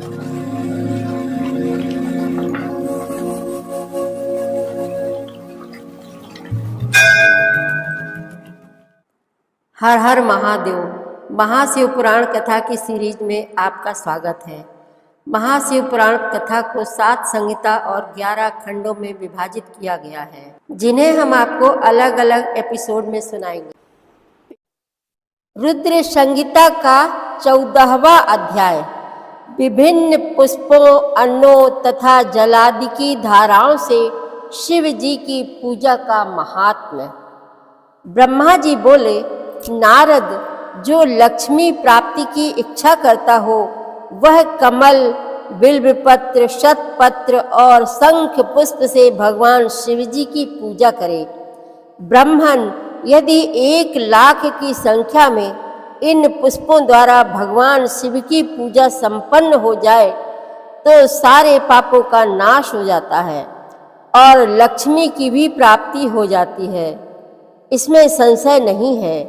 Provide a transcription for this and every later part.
हर हर महादेव। महाशिव पुराण कथा की सीरीज में आपका स्वागत है। महाशिव पुराण कथा को 7 संहिता और 11 खंडों में विभाजित किया गया है, जिन्हें हम आपको अलग अलग एपिसोड में सुनाएंगे। रुद्र संहिता का 14वां अध्याय, विभिन्न पुष्पों, अन्नों तथा जलादि की धाराओं से शिव जी की पूजा का महात्म्य। ब्रह्मा जी बोले, नारद, जो लक्ष्मी प्राप्ति की इच्छा करता हो वह कमल, बिल्वपत्र, शतपत्र और शंख पुष्प से भगवान शिव जी की पूजा करे। ब्राह्मण यदि 1 लाख की संख्या में इन पुष्पों द्वारा भगवान शिव की पूजा संपन्न हो जाए तो सारे पापों का नाश हो जाता है और लक्ष्मी की भी प्राप्ति हो जाती है, इसमें संशय नहीं है।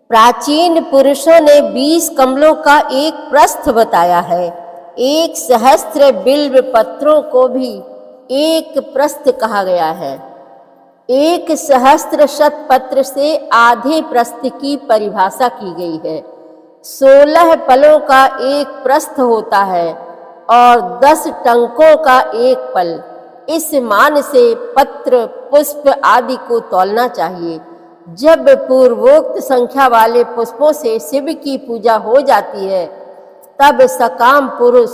प्राचीन पुरुषों ने 20 कमलों का एक प्रस्थ बताया है। 1 सहस्त्र बिल्व पत्रों को भी एक प्रस्थ कहा गया है। 1 सहस्त्र शतपत्र से आधे प्रस्थ की परिभाषा की गई है। 16 पलों का एक प्रस्थ होता है और 10 टंकों का एक पल। इस मान से पत्र, पुष्प आदि को तौलना चाहिए। जब पूर्वोक्त संख्या वाले पुष्पों से शिव की पूजा हो जाती है तब सकाम पुरुष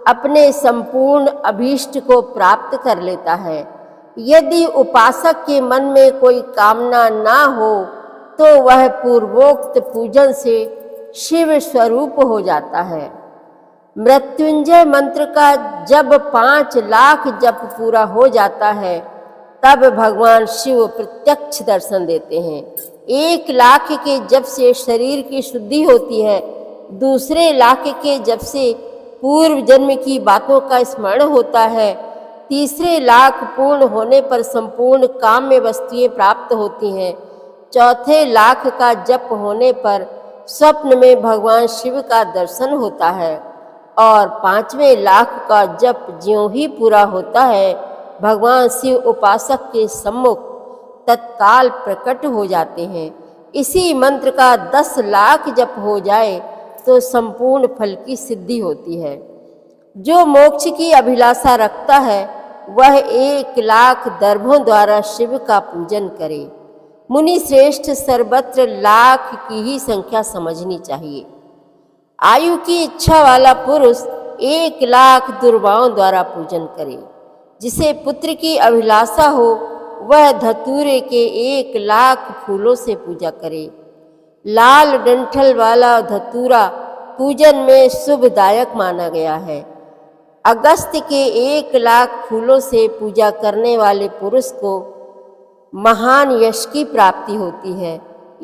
अपने संपूर्ण अभीष्ट को प्राप्त कर लेता है। यदि उपासक के मन में कोई कामना ना हो तो वह पूर्वोक्त पूजन से शिव स्वरूप हो जाता है। मृत्युंजय मंत्र का जब 5 लाख जप पूरा हो जाता है तब भगवान शिव प्रत्यक्ष दर्शन देते हैं। 1 लाख के जप से शरीर की शुद्धि होती है। दूसरे लाख के जप से पूर्व जन्म की बातों का स्मरण होता है। तीसरे लाख पूर्ण होने पर संपूर्ण काम्य वस्तुएं प्राप्त होती हैं। चौथे लाख का जप होने पर स्वप्न में भगवान शिव का दर्शन होता है और 5वें लाख का जप ज्यों ही पूरा होता है भगवान शिव उपासक के सम्मुख तत्काल प्रकट हो जाते हैं। इसी मंत्र का 10 लाख जप हो जाए तो संपूर्ण फल की सिद्धि होती है। जो मोक्ष की अभिलाषा रखता है वह 1 लाख दर्भों द्वारा शिव का पूजन करे। मुनि श्रेष्ठ सर्वत्र लाख की ही संख्या समझनी चाहिए। आयु की इच्छा वाला पुरुष 1 लाख दुर्बाओं द्वारा पूजन करे। जिसे पुत्र की अभिलाषा हो वह धतूरे के 1 लाख फूलों से पूजा करे। लाल डंठल वाला धतूरा पूजन में शुभदायक माना गया है। अगस्त के 1 लाख फूलों से पूजा करने वाले पुरुष को महान यश की प्राप्ति होती है।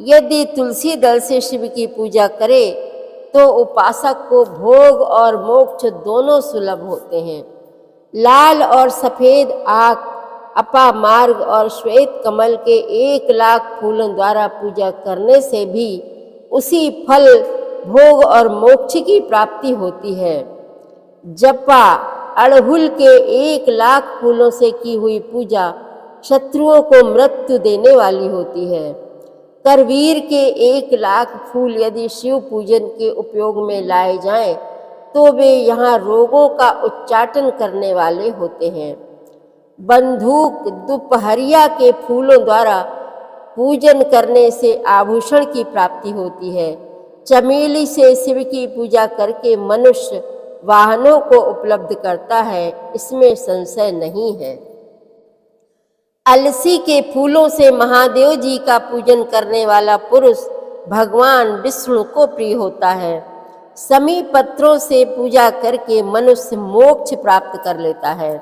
यदि तुलसी दल से शिव की पूजा करे तो उपासक को भोग और मोक्ष दोनों सुलभ होते हैं। लाल और सफ़ेद आँख, अपा मार्ग और श्वेत कमल के 1 लाख फूलों द्वारा पूजा करने से भी उसी फल, भोग और मोक्ष की प्राप्ति होती है। जपा अड़हुल के 1 लाख फूलों से की हुई पूजा शत्रुओं को मृत्यु देने वाली होती है। करवीर के 1 लाख फूल यदि शिव पूजन के उपयोग में लाए जाएं तो वे यहाँ रोगों का उच्चाटन करने वाले होते हैं। बंदूक, दोपहरिया के फूलों द्वारा पूजन करने से आभूषण की प्राप्ति होती है। चमेली से शिव की पूजा करके मनुष्य वाहनों को उपलब्ध करता है, इसमें संशय नहीं है। अलसी के फूलों से महादेव जी का पूजन करने वाला पुरुष भगवान विष्णु को प्रिय होता है। समी पत्रों से पूजा करके मनुष्य मोक्ष प्राप्त कर लेता है।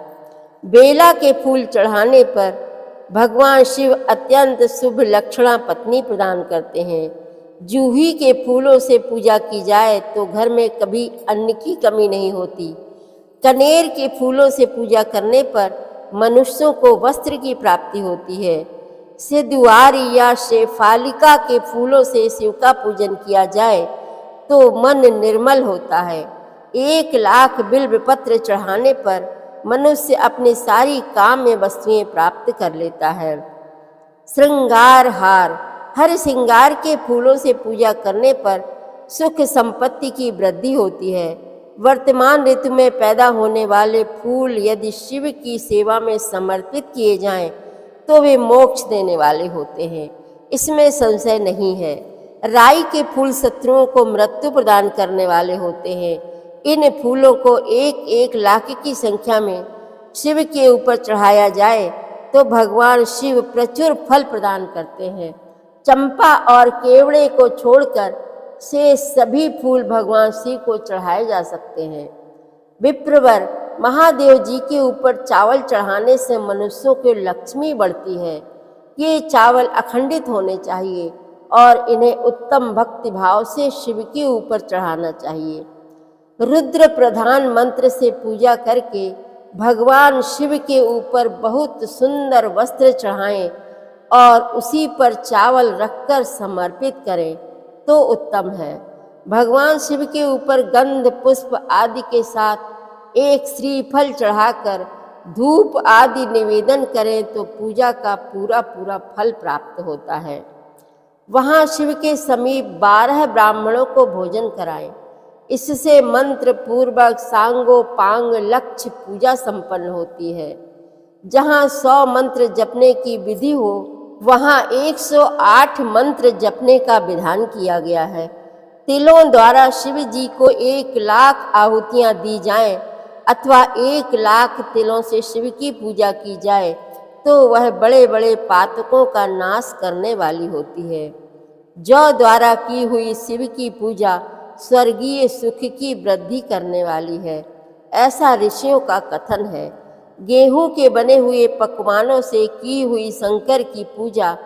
बेला के फूल चढ़ाने पर भगवान शिव अत्यंत शुभ लक्षणा पत्नी प्रदान करते हैं। जूही के फूलों से पूजा की जाए तो घर में कभी अन्न की कमी नहीं होती। कनेर के फूलों से पूजा करने पर मनुष्यों को वस्त्र की प्राप्ति होती है। सिद्धवारी या शेफालिका के फूलों से शिव का पूजन किया जाए तो मन निर्मल होता है। 1,00,000 बिल्व पत्र चढ़ाने पर मनुष्य अपनी सारी काम्य वस्तुएं प्राप्त कर लेता है। श्रृंगार हार, हर श्रृंगार के फूलों से पूजा करने पर सुख संपत्ति की वृद्धि होती है। वर्तमान ऋतु में पैदा होने वाले फूल यदि शिव की सेवा में समर्पित किए जाएं तो वे मोक्ष देने वाले होते हैं, इसमें संशय नहीं है। राई के फूल शत्रुओं को मृत्यु प्रदान करने वाले होते हैं। इन फूलों को 1,00,000 की संख्या में शिव के ऊपर चढ़ाया जाए तो भगवान शिव प्रचुर फल प्रदान करते हैं। चंपा और केवड़े को छोड़कर से सभी फूल भगवान शिव को चढ़ाए जा सकते हैं। विप्रवर, महादेव जी के ऊपर चावल चढ़ाने से मनुष्यों की लक्ष्मी बढ़ती है। ये चावल अखंडित होने चाहिए और इन्हें उत्तम भक्ति भाव से शिव के ऊपर चढ़ाना चाहिए। रुद्र प्रधान मंत्र से पूजा करके भगवान शिव के ऊपर बहुत सुंदर वस्त्र चढ़ाएं और उसी पर चावल रखकर समर्पित करें तो उत्तम है। भगवान शिव के ऊपर गंध पुष्प आदि के साथ एक श्रीफल चढ़ाकर धूप आदि निवेदन करें तो पूजा का पूरा पूरा फल प्राप्त होता है। वहाँ शिव के समीप 12 ब्राह्मणों को भोजन कराएं। इससे मंत्र पूर्वक सांगोपांग लक्ष्य पूजा संपन्न होती है। जहाँ 100 मंत्र जपने की विधि हो वहाँ 108 मंत्र जपने का विधान किया गया है। तिलों द्वारा शिव जी को 1,00,000 आहुतियाँ दी जाएं अथवा 1,00,000 तिलों से शिव की पूजा की जाए तो वह बड़े बड़े पातकों का नाश करने वाली होती है। जौ द्वारा की हुई शिव की पूजा स्वर्गीय सुख की वृद्धि करने वाली है, ऐसा ऋषियों का कथन है। गेहूं के बने हुए पकवानों से की हुई शंकर की पूजा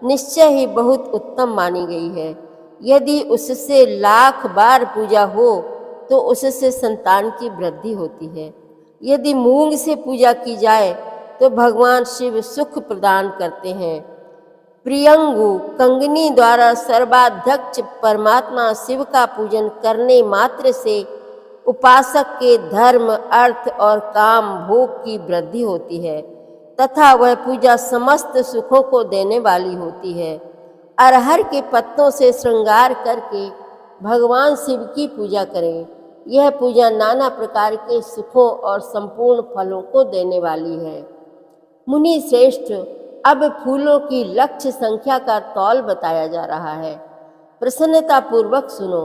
निश्चय ही बहुत उत्तम मानी गई है। यदि उससे 1,00,000 बार पूजा हो तो उससे संतान की वृद्धि होती है। यदि मूंग से पूजा की जाए तो भगवान शिव सुख प्रदान करते हैं। प्रियंगु कंगनी द्वारा सर्वाध्यक्ष परमात्मा शिव का पूजन करने मात्र से उपासक के धर्म, अर्थ और काम भोग की वृद्धि होती है तथा वह पूजा समस्त सुखों को देने वाली होती है। अरहर के पत्तों से श्रृंगार करके भगवान शिव की पूजा करें। यह पूजा नाना प्रकार के सुखों और संपूर्ण फलों को देने वाली है। मुनि श्रेष्ठ, अब फूलों की लक्ष्य संख्या का तौल बताया जा रहा है। प्रसन्नता पूर्वक सुनो।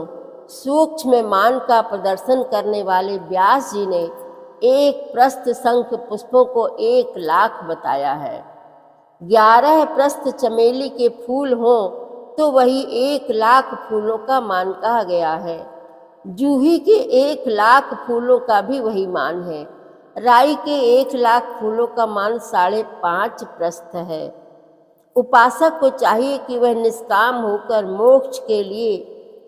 सूक्ष्म मान का प्रदर्शन करने वाले व्यास जी ने एक प्रस्थ शंख पुष्पों को 1,00,000 बताया है। 11 प्रस्थ चमेली के फूल हों तो वही 1,00,000 फूलों का मान कहा गया है। जूही के 1,00,000 फूलों का भी वही मान है। राई के 1,00,000 फूलों का मान 5.5 प्रस्थ है। उपासक को चाहिए कि वह निष्काम होकर मोक्ष के लिए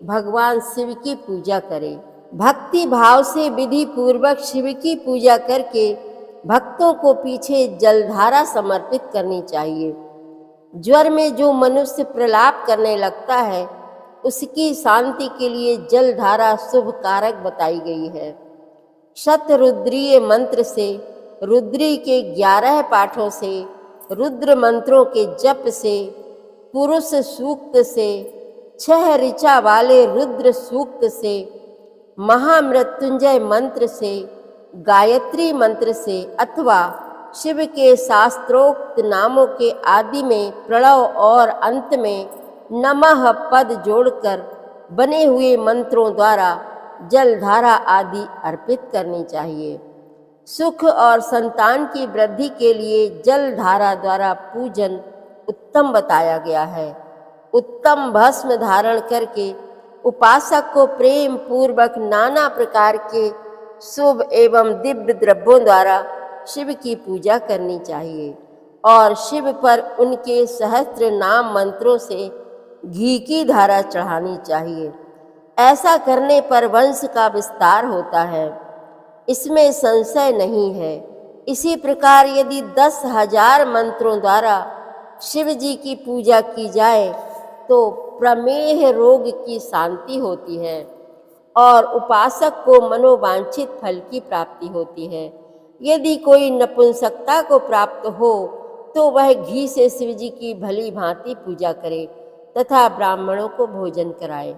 भगवान शिव की पूजा करे। भक्ति भाव से विधि पूर्वक शिव की पूजा करके भक्तों को पीछे जलधारा समर्पित करनी चाहिए। ज्वर में जो मनुष्य प्रलाप करने लगता है उसकी शांति के लिए जलधारा शुभ कारक बताई गई है। शतरुद्रीय मंत्र से, रुद्री के 11 पाठों से, रुद्र मंत्रों के जप से, पुरुष सूक्त से, 6 ऋचा वाले रुद्र सूक्त से, महामृत्युंजय मंत्र से, गायत्री मंत्र से अथवा शिव के शास्त्रोक्त नामों के आदि में प्रणव और अंत में नमः पद जोड़कर बने हुए मंत्रों द्वारा जलधारा आदि अर्पित करनी चाहिए। सुख और संतान की वृद्धि के लिए जलधारा द्वारा पूजन उत्तम बताया गया है। उत्तम भस्म धारण करके उपासक को प्रेम पूर्वक नाना प्रकार के शुभ एवं दिव्य द्रव्यों द्वारा शिव की पूजा करनी चाहिए और शिव पर उनके सहस्त्र नाम मंत्रों से घी की धारा चढ़ानी चाहिए। ऐसा करने पर वंश का विस्तार होता है, इसमें संशय नहीं है। इसी प्रकार यदि 10,000 मंत्रों द्वारा शिव जी की पूजा की जाए तो प्रमेह रोग की शांति होती है और उपासक को मनोवांछित फल की प्राप्ति होती है। यदि कोई नपुंसकता को प्राप्त हो तो वह घी से शिव जी की भली भांति पूजा करे तथा ब्राह्मणों को भोजन कराए।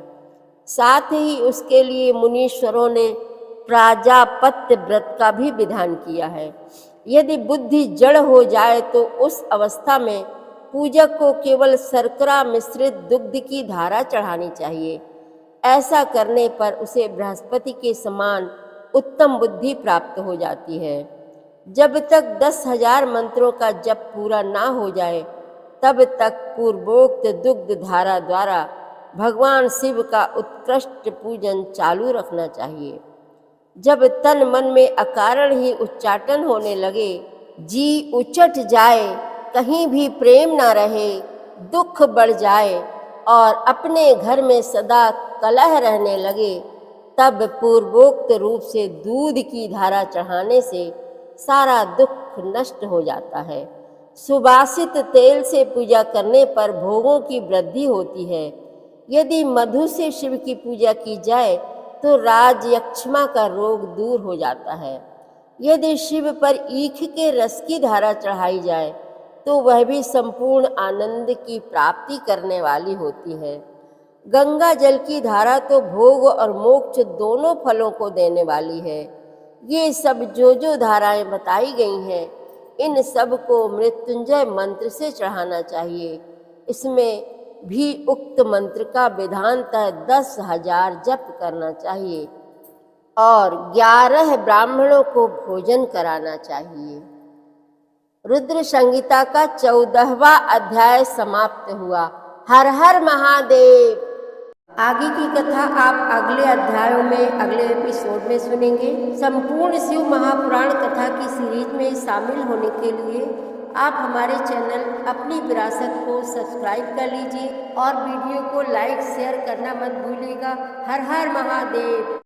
साथ ही उसके लिए मुनीश्वरों ने प्राजापत्य व्रत का भी विधान किया है। यदि बुद्धि जड़ हो जाए तो उस अवस्था में पूजक को केवल शर्करा मिश्रित दुग्ध की धारा चढ़ानी चाहिए। ऐसा करने पर उसे बृहस्पति के समान उत्तम बुद्धि प्राप्त हो जाती है। जब तक 10,000 मंत्रों का जप पूरा ना हो जाए तब तक पूर्वोक्त दुग्ध धारा द्वारा भगवान शिव का उत्कृष्ट पूजन चालू रखना चाहिए। जब तन मन में अकारण ही उच्चाटन होने लगे, जी उचट जाए, कहीं भी प्रेम ना रहे, दुख बढ़ जाए और अपने घर में सदा कलह रहने लगे, तब पूर्वोक्त रूप से दूध की धारा चढ़ाने से सारा दुख नष्ट हो जाता है। सुवासित तेल से पूजा करने पर भोगों की वृद्धि होती है। यदि मधु से शिव की पूजा की जाए तो राजयक्ष्मा का रोग दूर हो जाता है। यदि शिव पर ईख के रस की धारा चढ़ाई जाए तो वह भी संपूर्ण आनंद की प्राप्ति करने वाली होती है। गंगा जल की धारा तो भोग और मोक्ष दोनों फलों को देने वाली है। ये सब जो धाराएं बताई गई हैं, इन सब को मृत्युंजय मंत्र से चढ़ाना चाहिए। इसमें भी उक्त मंत्र का विधानतः 10,000 जप करना चाहिए और 11 ब्राह्मणों को भोजन कराना चाहिए। रुद्र संहिता का 14वां अध्याय समाप्त हुआ। हर हर महादेव। आगे की कथा आप अगले अध्यायों में, अगले एपिसोड में सुनेंगे। संपूर्ण शिव महापुराण कथा की सीरीज में शामिल होने के लिए आप हमारे चैनल अपनी विरासत को सब्सक्राइब कर लीजिए और वीडियो को लाइक शेयर करना मत भूलिएगा। हर हर महादेव।